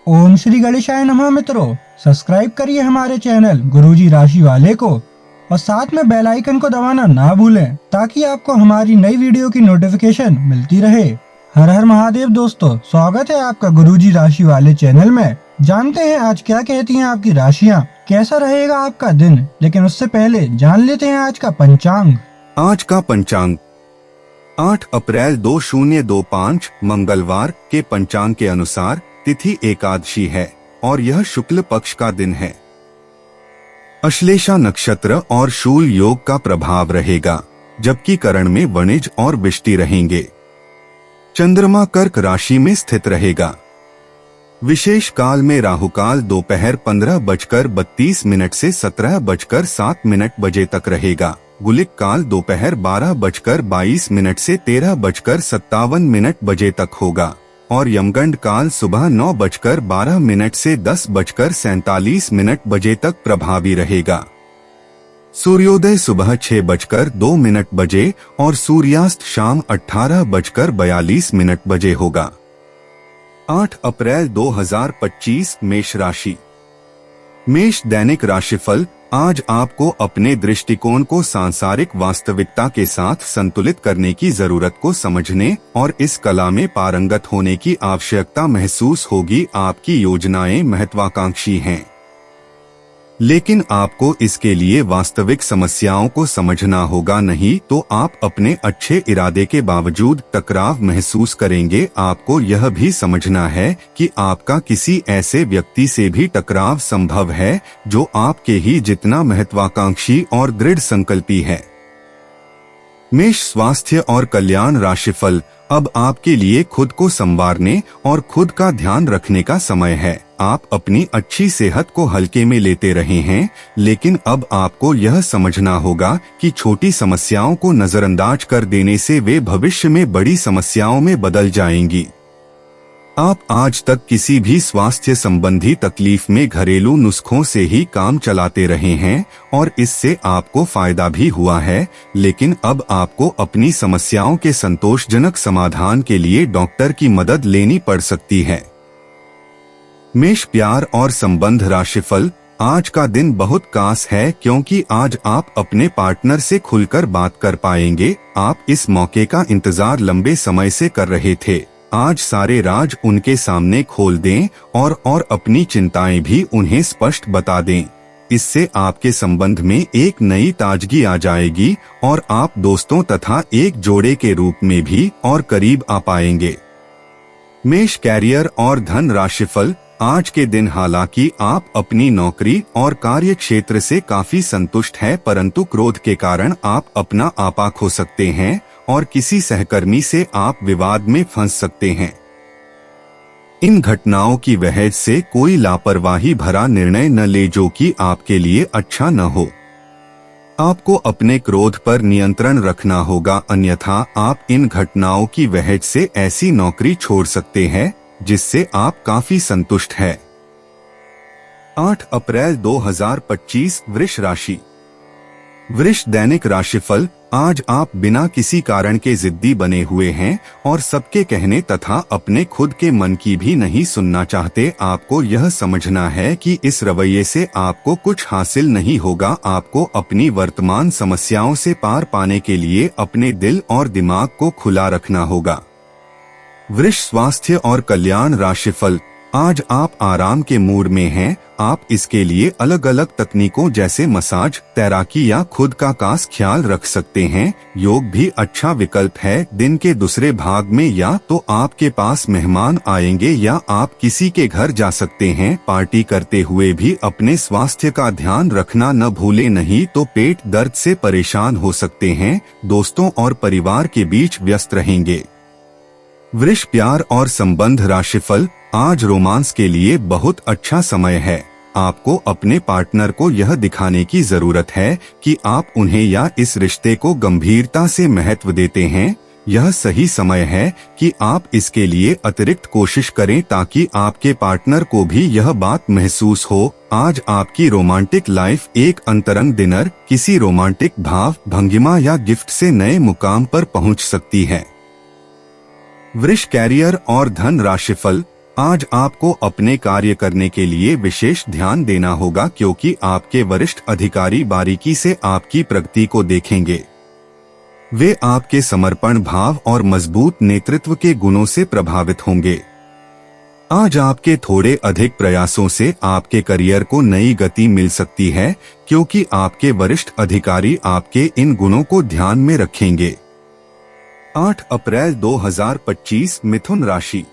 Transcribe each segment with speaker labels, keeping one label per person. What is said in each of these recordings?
Speaker 1: ओम श्री गणेशाय नमः। मित्रों, सब्सक्राइब करिए हमारे चैनल गुरुजी राशि वाले को और साथ में बेल आइकन को दबाना ना भूलें ताकि आपको हमारी नई वीडियो की नोटिफिकेशन मिलती रहे। हर हर महादेव दोस्तों, स्वागत है आपका गुरुजी राशि वाले चैनल में। जानते हैं आज क्या कहती हैं आपकी राशियां, कैसा रहेगा आपका दिन। लेकिन उससे पहले जान लेते हैं आज का पंचांग।
Speaker 2: आज का पंचांग 8 अप्रैल 2025 मंगलवार के पंचांग के अनुसार तिथि एकादशी है और यह शुक्ल पक्ष का दिन है। अश्लेषा नक्षत्र और शूल योग का प्रभाव रहेगा, जबकि करण में वणिज और विष्टि रहेंगे। चंद्रमा कर्क राशि में स्थित रहेगा। विशेष काल में राहुकाल दोपहर 15:32 से 17:07 बजे तक रहेगा। गुलिक काल दोपहर 12:22 से 13:57 बजे तक होगा और यमगंड काल सुबह 9:12 से 10:47 बजे तक प्रभावी रहेगा। सूर्योदय सुबह 6:02 बजे और सूर्यास्त शाम 18:42 बजे होगा। 8 अप्रैल 2025 मेष राशि। मेष दैनिक राशिफल। आज आपको अपने दृष्टिकोण को सांसारिक वास्तविकता के साथ संतुलित करने की जरूरत को समझने और इस कला में पारंगत होने की आवश्यकता महसूस होगी। आपकी योजनाएं महत्वाकांक्षी हैं, लेकिन आपको इसके लिए वास्तविक समस्याओं को समझना होगा, नहीं तो आप अपने अच्छे इरादे के बावजूद टकराव महसूस करेंगे। आपको यह भी समझना है कि आपका किसी ऐसे व्यक्ति से भी टकराव संभव है जो आपके ही जितना महत्वाकांक्षी और दृढ़ संकल्पी है। मेष स्वास्थ्य और कल्याण राशिफल। अब आपके लिए खुद को संवारने और खुद का ध्यान रखने का समय है। आप अपनी अच्छी सेहत को हल्के में लेते रहे हैं, लेकिन अब आपको यह समझना होगा कि छोटी समस्याओं को नजरअंदाज कर देने से वे भविष्य में बड़ी समस्याओं में बदल जाएंगी। आप आज तक किसी भी स्वास्थ्य संबंधी तकलीफ में घरेलू नुस्खों से ही काम चलाते रहे हैं और इससे आपको फायदा भी हुआ है, लेकिन अब आपको अपनी समस्याओं के संतोषजनक समाधान के लिए डॉक्टर की मदद लेनी पड़ सकती है। मेष प्यार और संबंध राशिफल। आज का दिन बहुत खास है क्योंकि आज आप अपने पार्टनर से खुलकर बात कर पाएंगे। आप इस मौके का इंतजार लंबे समय से कर रहे थे। आज सारे राज उनके सामने खोल दें और अपनी चिंताएं भी उन्हें स्पष्ट बता दें। इससे आपके संबंध में एक नई ताजगी आ जाएगी और आप दोस्तों तथा एक जोड़े के रूप में भी और करीब आ पाएंगे। मेष कैरियर और धन राशिफल। आज के दिन हालांकि आप अपनी नौकरी और कार्य क्षेत्र से काफी संतुष्ट हैं, परंतु क्रोध के कारण आप अपना आपा खो सकते हैं और किसी सहकर्मी से आप विवाद में फंस सकते हैं। इन घटनाओं की वजह से कोई लापरवाही भरा निर्णय न ले जो कि आपके लिए अच्छा न हो। आपको अपने क्रोध पर नियंत्रण रखना होगा, अन्यथा आप इन घटनाओं की वजह से ऐसी नौकरी छोड़ सकते हैं जिससे आप काफी संतुष्ट हैं। 8 अप्रैल 2025 वृष राशि। वृष दैनिक राशिफल। आज आप बिना किसी कारण के जिद्दी बने हुए हैं और सबके कहने तथा अपने खुद के मन की भी नहीं सुनना चाहते। आपको यह समझना है कि इस रवैये से आपको कुछ हासिल नहीं होगा। आपको अपनी वर्तमान समस्याओं से पार पाने के लिए अपने दिल और दिमाग को खुला रखना होगा। वृष स्वास्थ्य और कल्याण राशिफल। आज आप आराम के मूड में हैं। आप इसके लिए अलग अलग तकनीकों जैसे मसाज, तैराकी या खुद का खास ख्याल रख सकते हैं। योग भी अच्छा विकल्प है। दिन के दूसरे भाग में या तो आपके पास मेहमान आएंगे या आप किसी के घर जा सकते हैं। पार्टी करते हुए भी अपने स्वास्थ्य का ध्यान रखना न भूलें, नहीं तो पेट दर्द से परेशान हो सकते हैं। दोस्तों और परिवार के बीच व्यस्त रहेंगे। वृष प्यार और संबंध राशिफल। आज रोमांस के लिए बहुत अच्छा समय है। आपको अपने पार्टनर को यह दिखाने की जरूरत है कि आप उन्हें या इस रिश्ते को गंभीरता से महत्व देते हैं। यह सही समय है कि आप इसके लिए अतिरिक्त कोशिश करें ताकि आपके पार्टनर को भी यह बात महसूस हो। आज आपकी रोमांटिक लाइफ एक अंतरंग डिनर, किसी रोमांटिक भाव भंगिमा या गिफ्ट से नए मुकाम पर पहुंच सकती है। वृष कैरियर और धन राशिफल। आज आपको अपने कार्य करने के लिए विशेष ध्यान देना होगा क्योंकि आपके वरिष्ठ अधिकारी बारीकी से आपकी प्रगति को देखेंगे। वे आपके समर्पण भाव और मजबूत नेतृत्व के गुणों से प्रभावित होंगे। आज आपके थोड़े अधिक प्रयासों से आपके करियर को नई गति मिल सकती है क्योंकि आपके वरिष्ठ अधिकारी आपके इन गुणों को ध्यान में रखेंगे। 8 अप्रैल 2025 मिथुन राशि।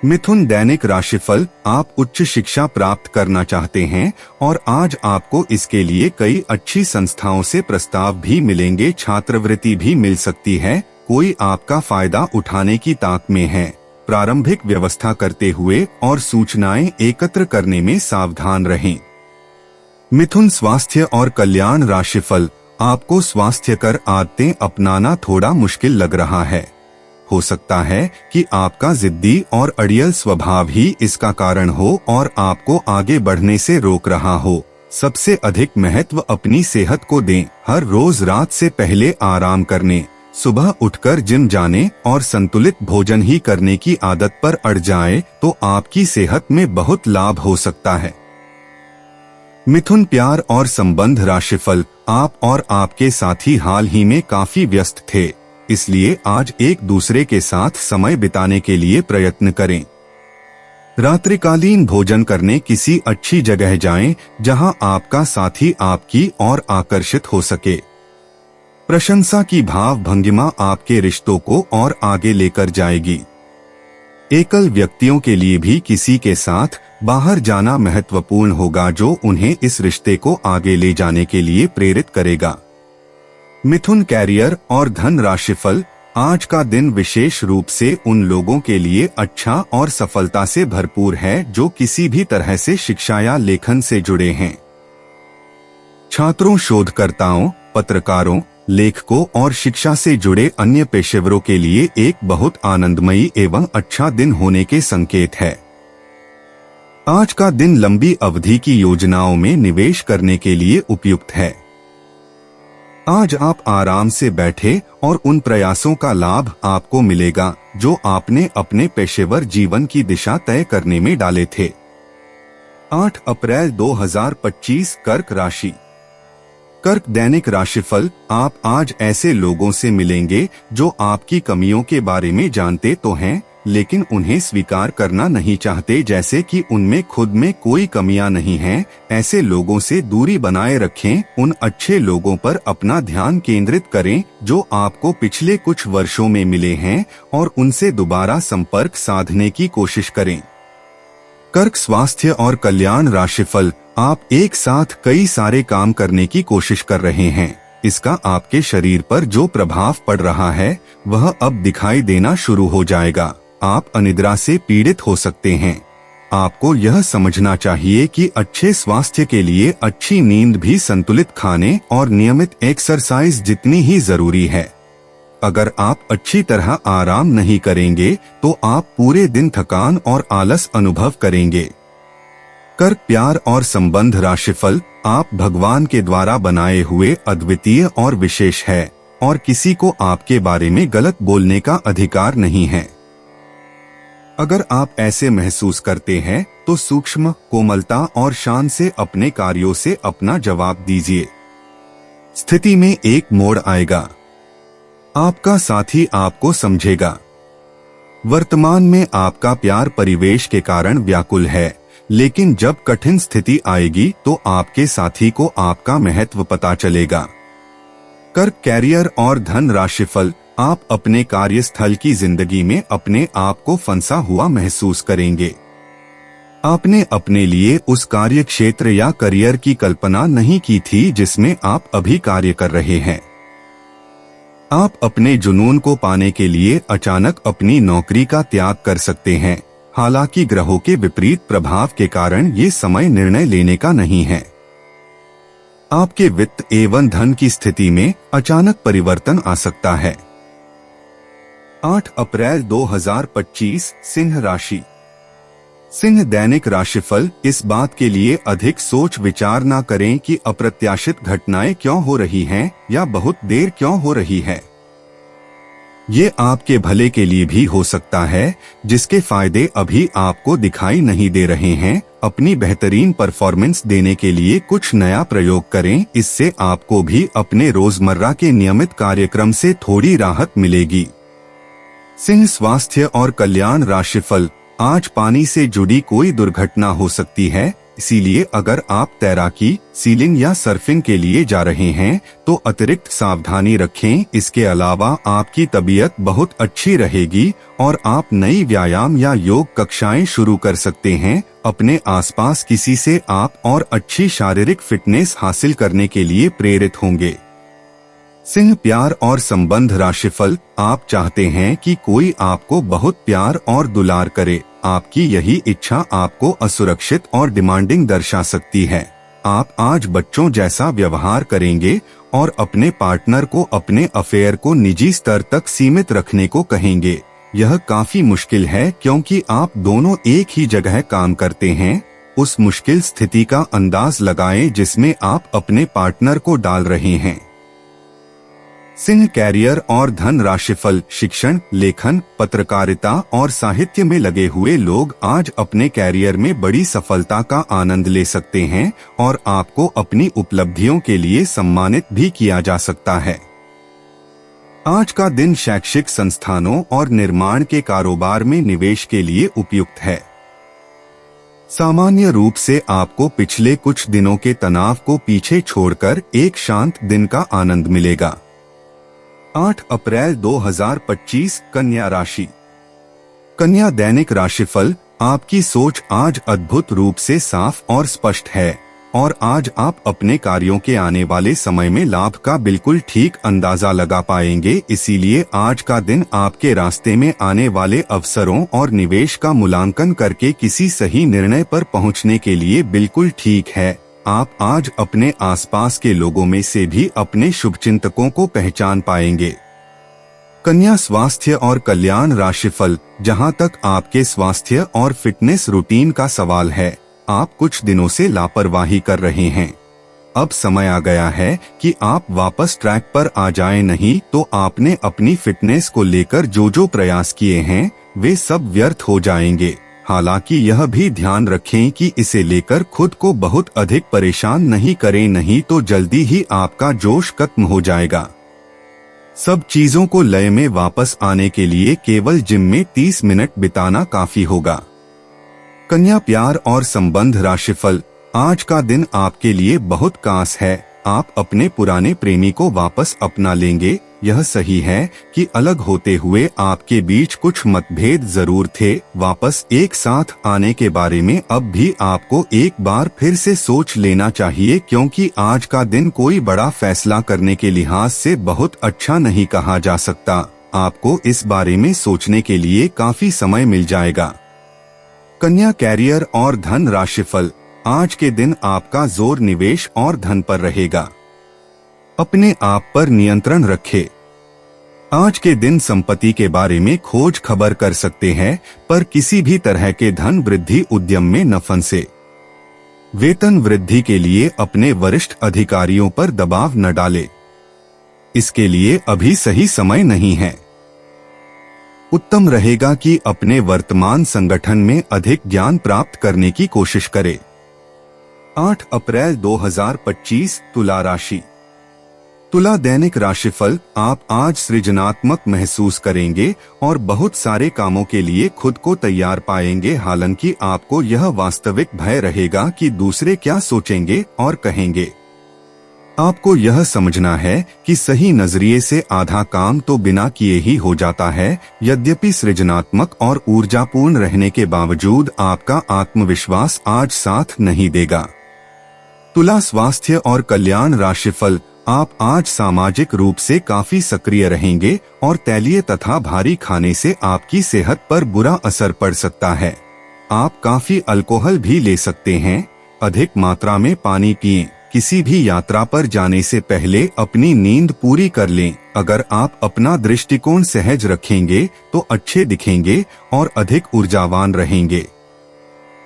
Speaker 2: मिथुन दैनिक राशिफल। आप उच्च शिक्षा प्राप्त करना चाहते हैं और आज आपको इसके लिए कई अच्छी संस्थाओं से प्रस्ताव भी मिलेंगे। छात्रवृत्ति भी मिल सकती है। कोई आपका फायदा उठाने की ताक में है। प्रारंभिक व्यवस्था करते हुए और सूचनाएं एकत्र करने में सावधान रहें। मिथुन स्वास्थ्य और कल्याण राशिफल। आपको स्वास्थ्यकर आदतें अपनाना थोड़ा मुश्किल लग रहा है। हो सकता है कि आपका जिद्दी और अड़ियल स्वभाव ही इसका कारण हो और आपको आगे बढ़ने से रोक रहा हो। सबसे अधिक महत्व अपनी सेहत को दें। हर रोज रात से पहले आराम करने, सुबह उठकर जिम जाने और संतुलित भोजन ही करने की आदत पर अड़ जाए तो आपकी सेहत में बहुत लाभ हो सकता है। मिथुन प्यार और संबंध राशिफल। आप और आपके साथी हाल ही में काफी व्यस्त थे, इसलिए आज एक दूसरे के साथ समय बिताने के लिए प्रयत्न करें। रात्रिकालीन भोजन करने किसी अच्छी जगह जाएं, जहां आपका साथी आपकी ओर आकर्षित हो सके। प्रशंसा की भाव भंगिमा आपके रिश्तों को और आगे लेकर जाएगी। एकल व्यक्तियों के लिए भी किसी के साथ बाहर जाना महत्वपूर्ण होगा जो उन्हें इस रिश्ते को आगे ले जाने के लिए प्रेरित करेगा। मिथुन कैरियर और धन राशिफल। आज का दिन विशेष रूप से उन लोगों के लिए अच्छा और सफलता से भरपूर है जो किसी भी तरह से शिक्षा या लेखन से जुड़े हैं। छात्रों, शोधकर्ताओं, पत्रकारों, लेखकों और शिक्षा से जुड़े अन्य पेशेवरों के लिए एक बहुत आनंदमयी एवं अच्छा दिन होने के संकेत है। आज का दिन लंबी अवधि की योजनाओं में निवेश करने के लिए उपयुक्त है। आज आप आराम से बैठे और उन प्रयासों का लाभ आपको मिलेगा जो आपने अपने पेशेवर जीवन की दिशा तय करने में डाले थे। 8 अप्रैल 2025 कर्क राशि। कर्क दैनिक राशिफल। आप आज ऐसे लोगों से मिलेंगे जो आपकी कमियों के बारे में जानते तो हैं लेकिन उन्हें स्वीकार करना नहीं चाहते, जैसे कि उनमें खुद में कोई कमियां नहीं हैं। ऐसे लोगों से दूरी बनाए रखें। उन अच्छे लोगों पर अपना ध्यान केंद्रित करें जो आपको पिछले कुछ वर्षों में मिले हैं और उनसे दोबारा संपर्क साधने की कोशिश करें। कर्क स्वास्थ्य और कल्याण राशिफल। आप एक साथ कई सारे काम करने की कोशिश कर रहे हैं। इसका आपके शरीर पर जो प्रभाव पड़ रहा है वह अब दिखाई देना शुरू हो जाएगा। आप अनिद्रा से पीड़ित हो सकते हैं। आपको यह समझना चाहिए कि अच्छे स्वास्थ्य के लिए अच्छी नींद भी संतुलित खाने और नियमित एक्सरसाइज जितनी ही जरूरी है। अगर आप अच्छी तरह आराम नहीं करेंगे तो आप पूरे दिन थकान और आलस अनुभव करेंगे। कर्क प्यार और संबंध राशिफल। आप भगवान के द्वारा बनाए हुए अद्वितीय और विशेष है और किसी को आपके बारे में गलत बोलने का अधिकार नहीं है। अगर आप ऐसे महसूस करते हैं तो सूक्ष्म, कोमलता और शान से अपने कार्यों से अपना जवाब दीजिए। स्थिति में एक मोड़ आएगा। आपका साथी आपको समझेगा। वर्तमान में आपका प्यार परिवेश के कारण व्याकुल है, लेकिन जब कठिन स्थिति आएगी तो आपके साथी को आपका महत्व पता चलेगा। कर्क कैरियर और धन राशिफल। आप अपने कार्यस्थल की जिंदगी में अपने आप को फंसा हुआ महसूस करेंगे। आपने अपने लिए उस कार्य क्षेत्र या करियर की कल्पना नहीं की थी जिसमें आप अभी कार्य कर रहे हैं। आप अपने जुनून को पाने के लिए अचानक अपनी नौकरी का त्याग कर सकते हैं। हालांकि ग्रहों के विपरीत प्रभाव के कारण ये समय निर्णय लेने का नहीं है। आपके वित्त एवं धन की स्थिति में अचानक परिवर्तन आ सकता है। 8 अप्रैल 2025 सिंह राशि। सिंह दैनिक राशिफल। इस बात के लिए अधिक सोच विचार न करें कि अप्रत्याशित घटनाएं क्यों हो रही हैं या बहुत देर क्यों हो रही है। ये आपके भले के लिए भी हो सकता है, जिसके फायदे अभी आपको दिखाई नहीं दे रहे हैं। अपनी बेहतरीन परफॉर्मेंस देने के लिए कुछ नया प्रयोग करें, इससे आपको भी अपने रोजमर्रा के नियमित कार्यक्रम से थोड़ी राहत मिलेगी। सिंह, स्वास्थ्य और कल्याण राशिफल। आज पानी से जुड़ी कोई दुर्घटना हो सकती है, इसीलिए अगर आप तैराकी, सीलिंग या सर्फिंग के लिए जा रहे हैं तो अतिरिक्त सावधानी रखें। इसके अलावा आपकी तबीयत बहुत अच्छी रहेगी और आप नई व्यायाम या योग कक्षाएं शुरू कर सकते हैं। अपने आसपास किसी से आप और अच्छी शारीरिक फिटनेस हासिल करने के लिए प्रेरित होंगे। सिंह, प्यार और संबंध राशिफल। आप चाहते हैं कि कोई आपको बहुत प्यार और दुलार करे। आपकी यही इच्छा आपको असुरक्षित और डिमांडिंग दर्शा सकती है। आप आज बच्चों जैसा व्यवहार करेंगे और अपने पार्टनर को अपने अफेयर को निजी स्तर तक सीमित रखने को कहेंगे। यह काफी मुश्किल है क्योंकि आप दोनों एक ही जगह काम करते हैं। उस मुश्किल स्थिति का अंदाज लगाएं जिसमें आप अपने पार्टनर को डाल रहे हैं। सिंह, कैरियर और धन राशिफल। शिक्षण, लेखन, पत्रकारिता और साहित्य में लगे हुए लोग आज अपने कैरियर में बड़ी सफलता का आनंद ले सकते हैं और आपको अपनी उपलब्धियों के लिए सम्मानित भी किया जा सकता है। आज का दिन शैक्षिक संस्थानों और निर्माण के कारोबार में निवेश के लिए उपयुक्त है। सामान्य रूप से आपको पिछले कुछ दिनों के तनाव को पीछे छोड़कर एक शांत दिन का आनंद मिलेगा। 8 अप्रैल 2025, कन्या राशि। कन्या दैनिक राशिफल। आपकी सोच आज अद्भुत रूप से साफ और स्पष्ट है और आज आप अपने कार्यों के आने वाले समय में लाभ का बिल्कुल ठीक अंदाजा लगा पाएंगे। इसीलिए आज का दिन आपके रास्ते में आने वाले अवसरों और निवेश का मूल्यांकन करके किसी सही निर्णय पर पहुंचने के लिए बिल्कुल ठीक है। आप आज अपने आसपास के लोगों में से भी अपने शुभचिंतकों को पहचान पाएंगे। कन्या, स्वास्थ्य और कल्याण राशिफल। जहां तक आपके स्वास्थ्य और फिटनेस रूटीन का सवाल है, आप कुछ दिनों से लापरवाही कर रहे हैं। अब समय आ गया है कि आप वापस ट्रैक पर आ जाएं, नहीं तो आपने अपनी फिटनेस को लेकर जो प्रयास किए हैं वे सब व्यर्थ हो जाएंगे। हालांकि यह भी ध्यान रखें कि इसे लेकर खुद को बहुत अधिक परेशान नहीं करें, नहीं तो जल्दी ही आपका जोश खत्म हो जाएगा। सब चीजों को लय में वापस आने के लिए केवल जिम में 30 मिनट बिताना काफी होगा। कन्या, प्यार और संबंध राशिफल। आज का दिन आपके लिए बहुत खास है। आप अपने पुराने प्रेमी को वापस अपना लेंगे। यह सही है कि अलग होते हुए आपके बीच कुछ मतभेद जरूर थे। वापस एक साथ आने के बारे में अब भी आपको एक बार फिर से सोच लेना चाहिए, क्योंकि आज का दिन कोई बड़ा फैसला करने के लिहाज से बहुत अच्छा नहीं कहा जा सकता। आपको इस बारे में सोचने के लिए काफी समय मिल जाएगा। कन्या, कैरियर और धन राशिफल। आज के दिन आपका जोर निवेश और धन पर रहेगा। अपने आप पर नियंत्रण रखें। आज के दिन संपत्ति के बारे में खोज खबर कर सकते हैं, पर किसी भी तरह के धन वृद्धि उद्यम में न फंसे। वेतन वृद्धि के लिए अपने वरिष्ठ अधिकारियों पर दबाव न डालें। इसके लिए अभी सही समय नहीं है। उत्तम रहेगा कि अपने वर्तमान संगठन में अधिक ज्ञान प्राप्त करने की कोशिश करें। 8 अप्रैल 2025, तुला राशि। तुला दैनिक राशिफल। आप आज सृजनात्मक महसूस करेंगे और बहुत सारे कामों के लिए खुद को तैयार पाएंगे। हालांकि आपको यह वास्तविक भय रहेगा कि दूसरे क्या सोचेंगे और कहेंगे। आपको यह समझना है कि सही नजरिए से आधा काम तो बिना किए ही हो जाता है। यद्यपि सृजनात्मक और ऊर्जापूर्ण रहने के बावजूद आपका आत्मविश्वास आज साथ नहीं देगा। तुला, स्वास्थ्य और कल्याण राशिफल। आप आज सामाजिक रूप से काफी सक्रिय रहेंगे और तैलीय तथा भारी खाने से आपकी सेहत पर बुरा असर पड़ सकता है। आप काफी अल्कोहल भी ले सकते हैं। अधिक मात्रा में पानी पिएं। किसी भी यात्रा पर जाने से पहले अपनी नींद पूरी कर लें। अगर आप अपना दृष्टिकोण सहज रखेंगे तो अच्छे दिखेंगे और अधिक ऊर्जावान रहेंगे।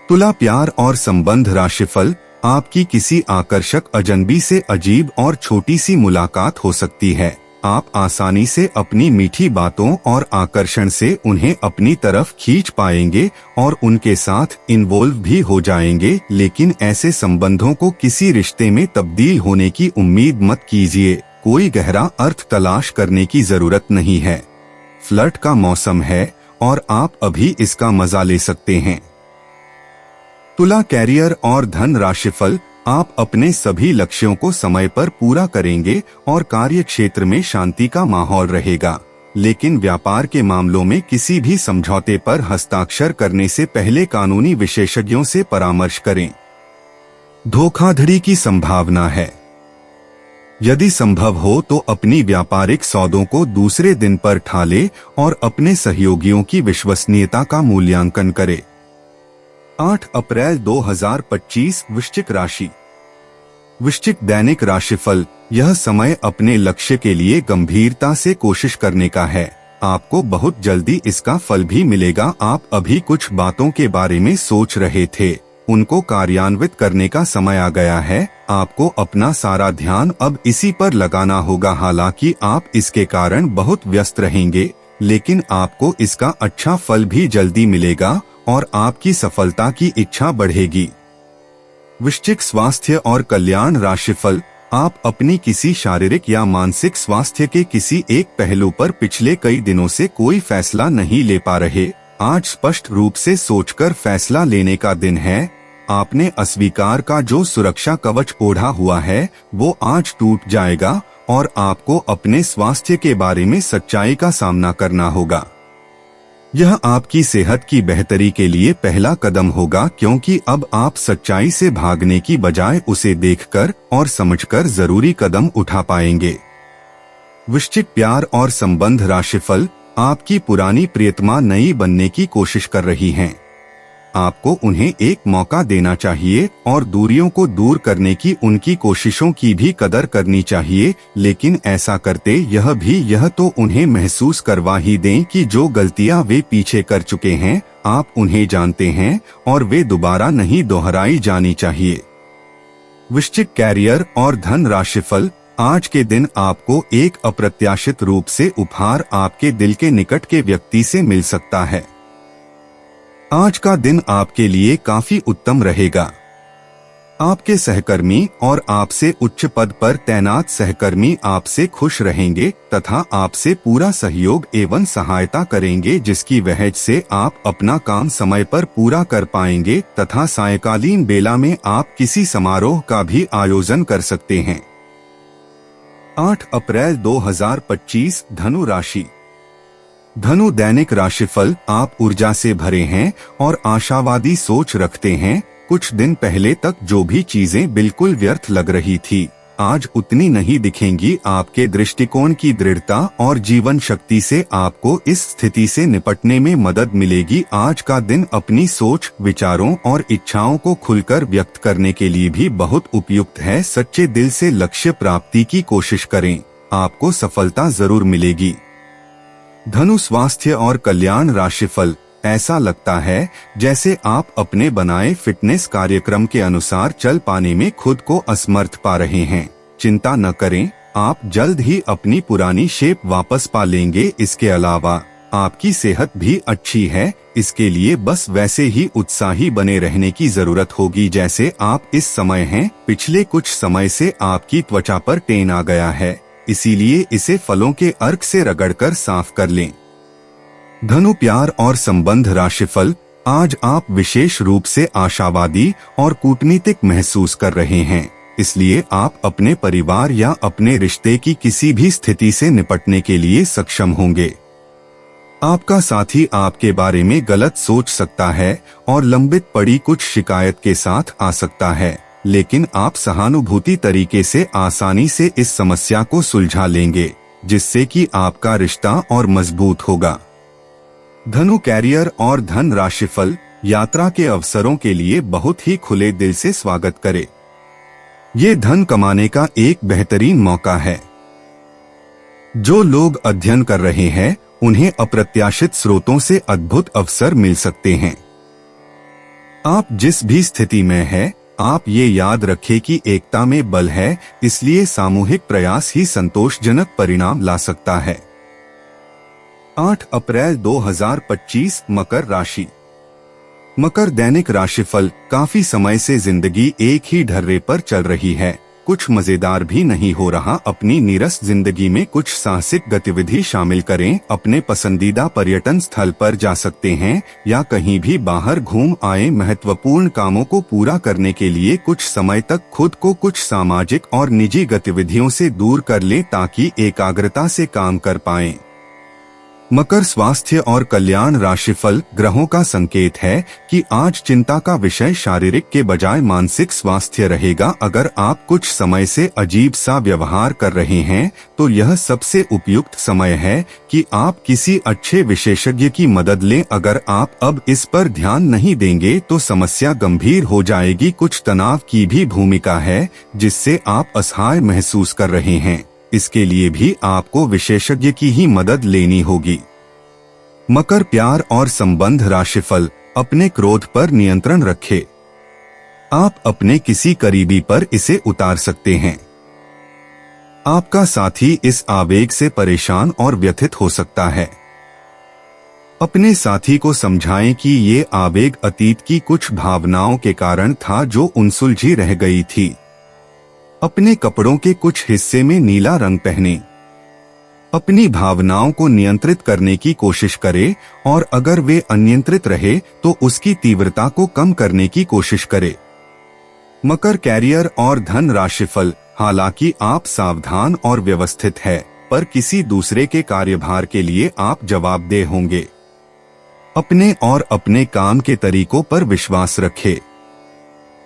Speaker 2: तुला, प्यार और संबंध राशिफल। आपकी किसी आकर्षक अजनबी से अजीब और छोटी सी मुलाकात हो सकती है। आप आसानी से अपनी मीठी बातों और आकर्षण से उन्हें अपनी तरफ खींच पाएंगे और उनके साथ इन्वॉल्व भी हो जाएंगे, लेकिन ऐसे संबंधों को किसी रिश्ते में तब्दील होने की उम्मीद मत कीजिए। कोई गहरा अर्थ तलाश करने की जरूरत नहीं है। फ्लर्ट का मौसम है और आप अभी इसका मजा ले सकते हैं। तुला कैरियर और धन राशिफल, आप अपने सभी लक्ष्यों को समय पर पूरा करेंगे और कार्य क्षेत्र में शांति का माहौल रहेगा, लेकिन व्यापार के मामलों में किसी भी समझौते पर हस्ताक्षर करने से पहले कानूनी विशेषज्ञों से परामर्श करें। धोखाधड़ी की संभावना है। यदि संभव हो तो अपनी व्यापारिक सौदों को दूसरे दिन पर ठाले और अपने सहयोगियों की विश्वसनीयता का मूल्यांकन करें। 8 अप्रैल 2025 वृश्चिक राशि। वृश्चिक दैनिक राशिफल, यह समय अपने लक्ष्य के लिए गंभीरता से कोशिश करने का है। आपको बहुत जल्दी इसका फल भी मिलेगा। आप अभी कुछ बातों के बारे में सोच रहे थे, उनको कार्यान्वित करने का समय आ गया है। आपको अपना सारा ध्यान अब इसी पर लगाना होगा। हालांकि आप इसके कारण बहुत व्यस्त रहेंगे, लेकिन आपको इसका अच्छा फल भी जल्दी मिलेगा और आपकी सफलता की इच्छा बढ़ेगी। वृश्चिक स्वास्थ्य और कल्याण राशिफल, आप अपनी किसी शारीरिक या मानसिक स्वास्थ्य के किसी एक पहलू पर पिछले कई दिनों से कोई फैसला नहीं ले पा रहे। आज स्पष्ट रूप से सोचकर फैसला लेने का दिन है। आपने अस्वीकार का जो सुरक्षा कवच ओढ़ा हुआ है वो आज टूट जाएगा और आपको अपने स्वास्थ्य के बारे में सच्चाई का सामना करना होगा। यह आपकी सेहत की बेहतरी के लिए पहला कदम होगा, क्योंकि अब आप सच्चाई से भागने की बजाय उसे देखकर और समझकर जरूरी कदम उठा पाएंगे। वृश्चिक प्यार और संबंध राशिफल, आपकी पुरानी प्रियतमा नई बनने की कोशिश कर रही हैं। आपको उन्हें एक मौका देना चाहिए और दूरियों को दूर करने की उनकी कोशिशों की भी कदर करनी चाहिए, लेकिन ऐसा करते यह तो उन्हें महसूस करवा ही दें कि जो गलतियां वे पीछे कर चुके हैं आप उन्हें जानते हैं और वे दोबारा नहीं दोहराई जानी चाहिए। वृश्चिक कैरियर और धन राशिफल, आज के दिन आपको एक अप्रत्याशित रूप से उपहार आपके दिल के निकट के व्यक्ति से मिल सकता है। आज का दिन आपके लिए काफी उत्तम रहेगा। आपके सहकर्मी और आपसे उच्च पद पर तैनात सहकर्मी आपसे खुश रहेंगे तथा आपसे पूरा सहयोग एवं सहायता करेंगे, जिसकी वजह से आप अपना काम समय पर पूरा कर पाएंगे तथा सायंकालीन बेला में आप किसी समारोह का भी आयोजन कर सकते हैं। 8 अप्रैल 2025 धनु राशि। धनु दैनिक राशिफल, आप ऊर्जा से भरे हैं और आशावादी सोच रखते हैं। कुछ दिन पहले तक जो भी चीजें बिल्कुल व्यर्थ लग रही थी आज उतनी नहीं दिखेंगी। आपके दृष्टिकोण की दृढ़ता और जीवन शक्ति से आपको इस स्थिति से निपटने में मदद मिलेगी। आज का दिन अपनी सोच, विचारों और इच्छाओं को खुलकर व्यक्त करने के लिए भी बहुत उपयुक्त है। सच्चे दिल से लक्ष्य प्राप्ति की कोशिश करें, आपको सफलता जरूर मिलेगी। धनु स्वास्थ्य और कल्याण राशिफल, ऐसा लगता है जैसे आप अपने बनाए फिटनेस कार्यक्रम के अनुसार चल पाने में खुद को असमर्थ पा रहे हैं। चिंता न करें, आप जल्द ही अपनी पुरानी शेप वापस पा लेंगे। इसके अलावा आपकी सेहत भी अच्छी है, इसके लिए बस वैसे ही उत्साही बने रहने की जरूरत होगी जैसे आप इस समय हैं। पिछले कुछ समय से आपकी त्वचा पर टेन आ गया है, इसीलिए इसे फलों के अर्क से रगड़कर साफ कर लें। धनु प्यार और संबंध राशिफल, आज आप विशेष रूप से आशावादी और कूटनीतिक महसूस कर रहे हैं, इसलिए आप अपने परिवार या अपने रिश्ते की किसी भी स्थिति से निपटने के लिए सक्षम होंगे। आपका साथी आपके बारे में गलत सोच सकता है और लंबित पड़ी कुछ शिकायत के साथ आ सकता है, लेकिन आप सहानुभूति तरीके से आसानी से इस समस्या को सुलझा लेंगे, जिससे कि आपका रिश्ता और मजबूत होगा। धनु कैरियर और धन राशिफल, यात्रा के अवसरों के लिए बहुत ही खुले दिल से स्वागत करें। ये धन कमाने का एक बेहतरीन मौका है। जो लोग अध्ययन कर रहे हैं उन्हें अप्रत्याशित स्रोतों से अद्भुत अवसर मिल सकते हैं। आप जिस भी स्थिति में हैं, आप ये याद रखें कि एकता में बल है, इसलिए सामूहिक प्रयास ही संतोषजनक परिणाम ला सकता है। 8 अप्रैल 2025 मकर राशि। मकर दैनिक राशिफल। काफी समय से जिंदगी एक ही ढर्रे पर चल रही है, कुछ मजेदार भी नहीं हो रहा। अपनी नीरस जिंदगी में कुछ साहसिक गतिविधि शामिल करें। अपने पसंदीदा पर्यटन स्थल पर जा सकते हैं या कहीं भी बाहर घूम आए। महत्वपूर्ण कामों को पूरा करने के लिए कुछ समय तक खुद को कुछ सामाजिक और निजी गतिविधियों से दूर कर लें ताकि एकाग्रता से काम कर पाएं। मकर स्वास्थ्य और कल्याण राशिफल। ग्रहों का संकेत है कि आज चिंता का विषय शारीरिक के बजाय मानसिक स्वास्थ्य रहेगा। अगर आप कुछ समय से अजीब सा व्यवहार कर रहे हैं तो यह सबसे उपयुक्त समय है कि आप किसी अच्छे विशेषज्ञ की मदद लें। अगर आप अब इस पर ध्यान नहीं देंगे तो समस्या गंभीर हो जाएगी। कुछ तनाव की भी भूमिका है जिससे आप असहाय महसूस कर रहे हैं, इसके लिए भी आपको विशेषज्ञ की ही मदद लेनी होगी। मकर प्यार और संबंध राशिफल। अपने क्रोध पर नियंत्रण रखें। आप अपने किसी करीबी पर इसे उतार सकते हैं। आपका साथी इस आवेग से परेशान और व्यथित हो सकता है। अपने साथी को समझाएं कि ये आवेग अतीत की कुछ भावनाओं के कारण था जो उनसुलझी रह गई थी। अपने कपड़ों के कुछ हिस्से में नीला रंग पहने। अपनी भावनाओं को नियंत्रित करने की कोशिश करें और अगर वे अनियंत्रित रहे तो उसकी तीव्रता को कम करने की कोशिश करें। मकर कैरियर और धन राशिफल। हालांकि आप सावधान और व्यवस्थित हैं, पर किसी दूसरे के कार्यभार के लिए आप जवाबदेह होंगे। अपने और अपने काम के तरीकों पर विश्वास रखें।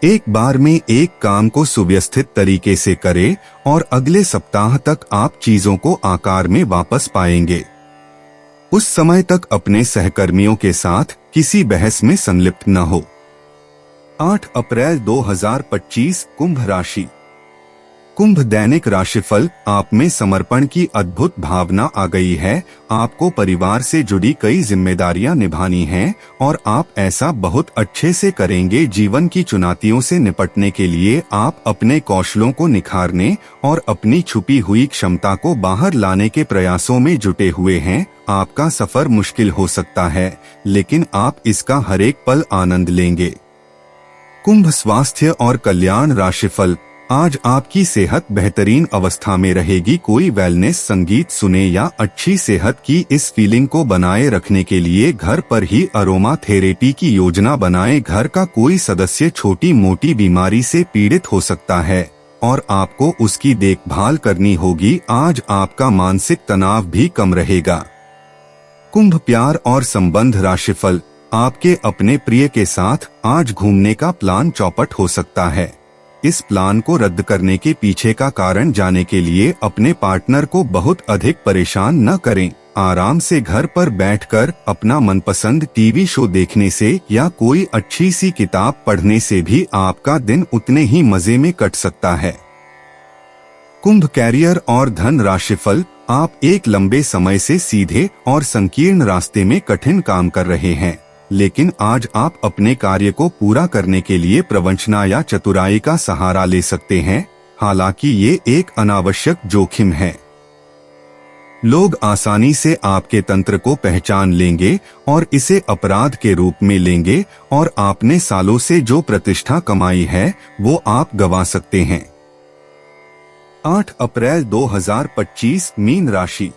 Speaker 2: एक बार में एक काम को सुव्यवस्थित तरीके से करें और अगले सप्ताह तक आप चीजों को आकार में वापस पाएंगे। उस समय तक अपने सहकर्मियों के साथ किसी बहस में संलिप्त न हो। 8 अप्रैल 2025 कुंभ राशि। कुंभ दैनिक राशिफल। आप में समर्पण की अद्भुत भावना आ गई है। आपको परिवार से जुड़ी कई जिम्मेदारियां निभानी हैं और आप ऐसा बहुत अच्छे से करेंगे। जीवन की चुनौतियों से निपटने के लिए आप अपने कौशलों को निखारने और अपनी छुपी हुई क्षमता को बाहर लाने के प्रयासों में जुटे हुए हैं। आपका सफर मुश्किल हो सकता है, लेकिन आप इसका हर एक पल आनंद लेंगे। कुंभ स्वास्थ्य और कल्याण राशिफल। आज आपकी सेहत बेहतरीन अवस्था में रहेगी। कोई वेलनेस संगीत सुने या अच्छी सेहत की इस फीलिंग को बनाए रखने के लिए घर पर ही अरोमा थेरेपी की योजना बनाएं। घर का कोई सदस्य छोटी मोटी बीमारी से पीड़ित हो सकता है और आपको उसकी देखभाल करनी होगी। आज आपका मानसिक तनाव भी कम रहेगा। कुंभ प्यार और संबंध राशिफल। आपके अपने प्रिय के साथ आज घूमने का प्लान चौपट हो सकता है। इस प्लान को रद्द करने के पीछे का कारण जानने के लिए अपने पार्टनर को बहुत अधिक परेशान न करें। आराम से घर पर बैठकर अपना मनपसंद टीवी शो देखने से या कोई अच्छी सी किताब पढ़ने से भी आपका दिन उतने ही मजे में कट सकता है। कुंभ कैरियर और धन राशिफल। आप एक लंबे समय से सीधे और संकीर्ण रास्ते में कठिन काम कर रहे हैं, लेकिन आज आप अपने कार्य को पूरा करने के लिए प्रवंचना या चतुराई का सहारा ले सकते हैं। हालांकि ये एक अनावश्यक जोखिम है। लोग आसानी से आपके तंत्र को पहचान लेंगे और इसे अपराध के रूप में लेंगे और आपने सालों से जो प्रतिष्ठा कमाई है वो आप गंवा सकते हैं। 8 अप्रैल 2025 मीन राशि।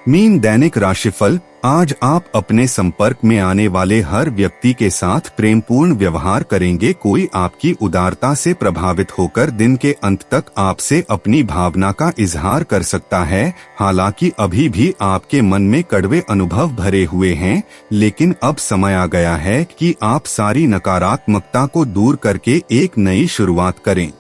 Speaker 2: मीन दैनिक राशिफल। आज आप अपने संपर्क में आने वाले हर व्यक्ति के साथ प्रेमपूर्ण व्यवहार करेंगे। कोई आपकी उदारता से प्रभावित होकर दिन के अंत तक आपसे अपनी भावना का इजहार कर सकता है। हालांकि अभी भी आपके मन में कड़वे अनुभव भरे हुए हैं, लेकिन अब समय आ गया है कि आप सारी नकारात्मकता को दूर करके एक नई शुरुआत करें।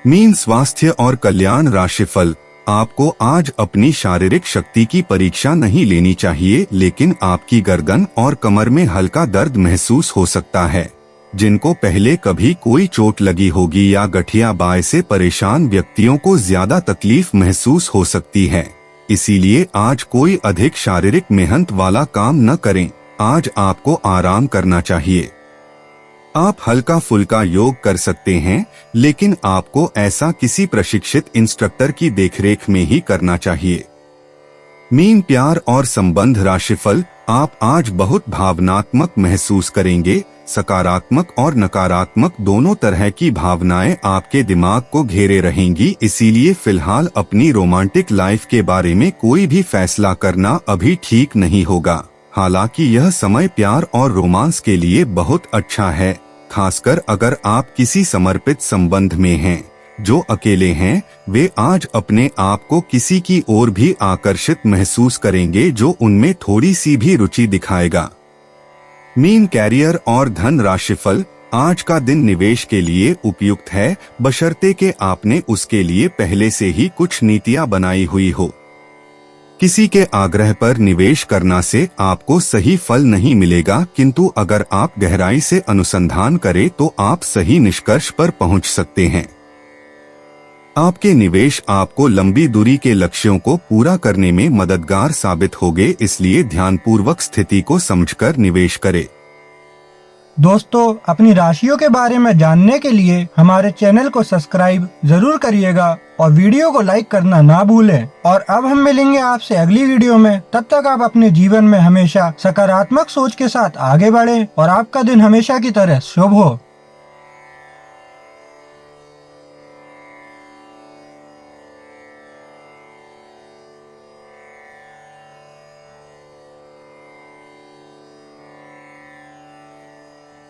Speaker 2: मीन स्वास्थ्य और कल्याण राशिफल। आपको आज अपनी शारीरिक शक्ति की परीक्षा नहीं लेनी चाहिए, लेकिन आपकी गर्दन और कमर में हल्का दर्द महसूस हो सकता है। जिनको पहले कभी कोई चोट लगी होगी या गठिया बाय से परेशान व्यक्तियों को ज्यादा तकलीफ महसूस हो सकती है। इसीलिए आज कोई अधिक शारीरिक मेहनत वाला काम न करें। आज आपको आराम करना चाहिए। आप हल्का फुल्का योग कर सकते हैं, लेकिन आपको ऐसा किसी प्रशिक्षित इंस्ट्रक्टर की देखरेख में ही करना चाहिए। मीन प्यार और संबंध राशिफल। आप आज बहुत भावनात्मक महसूस करेंगे। सकारात्मक और नकारात्मक दोनों तरह की भावनाएं आपके दिमाग को घेरे रहेंगी, इसीलिए फिलहाल अपनी रोमांटिक लाइफ के बारे में कोई भी फैसला करना अभी ठीक नहीं होगा। हालांकि यह समय प्यार और रोमांस के लिए बहुत अच्छा है, खासकर अगर आप किसी समर्पित संबंध में हैं। जो अकेले हैं, वे आज अपने आप को किसी की ओर भी आकर्षित महसूस करेंगे जो उनमें थोड़ी सी भी रुचि दिखाएगा। मीन कैरियर और धन राशिफल। आज का दिन निवेश के लिए उपयुक्त है, बशर्ते कि आपने उसके लिए पहले से ही कुछ नीतियां बनाई हुई हो। किसी के आग्रह पर निवेश करना से आपको सही फल नहीं मिलेगा, किंतु अगर आप गहराई से अनुसंधान करें तो आप सही निष्कर्ष पर पहुंच सकते हैं। आपके निवेश आपको लंबी दूरी के लक्ष्यों को पूरा करने में मददगार साबित होंगे, इसलिए ध्यानपूर्वक स्थिति को समझकर निवेश करें।
Speaker 1: दोस्तों, अपनी राशियों के बारे में जानने के लिए हमारे चैनल को सब्सक्राइब जरूर करिएगा और वीडियो को लाइक करना ना भूलें। और अब हम मिलेंगे आपसे अगली वीडियो में। तब तक आप अपने जीवन में हमेशा सकारात्मक सोच के साथ आगे बढ़ें और आपका दिन हमेशा की तरह शुभ हो।